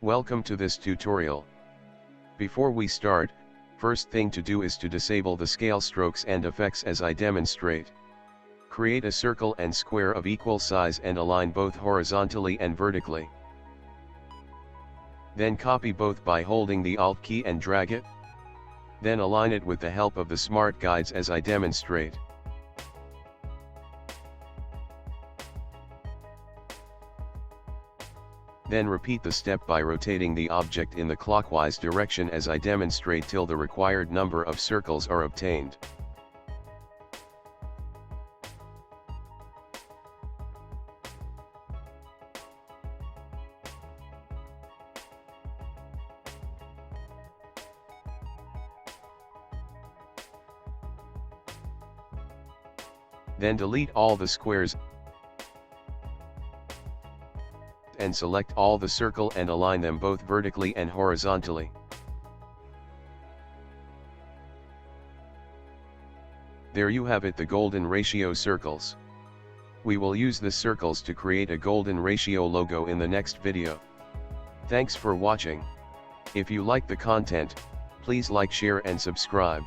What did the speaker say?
Welcome to this tutorial. Before we start, first thing to do is to disable the scale strokes and effects as I demonstrate. Create a circle and square of equal size and align both horizontally and vertically. Then copy both by holding the Alt key and drag it. Then align it with the help of the smart guides as I demonstrate. Then repeat the step by rotating the object in the clockwise direction as I demonstrate till the required number of circles are obtained. Then delete all the squares and select all the circle and align them both vertically and horizontally. There you have it, the golden ratio circles. We will use the circles to create a golden ratio logo in the next video. Thanks for watching. If you like the content, please like, share and subscribe.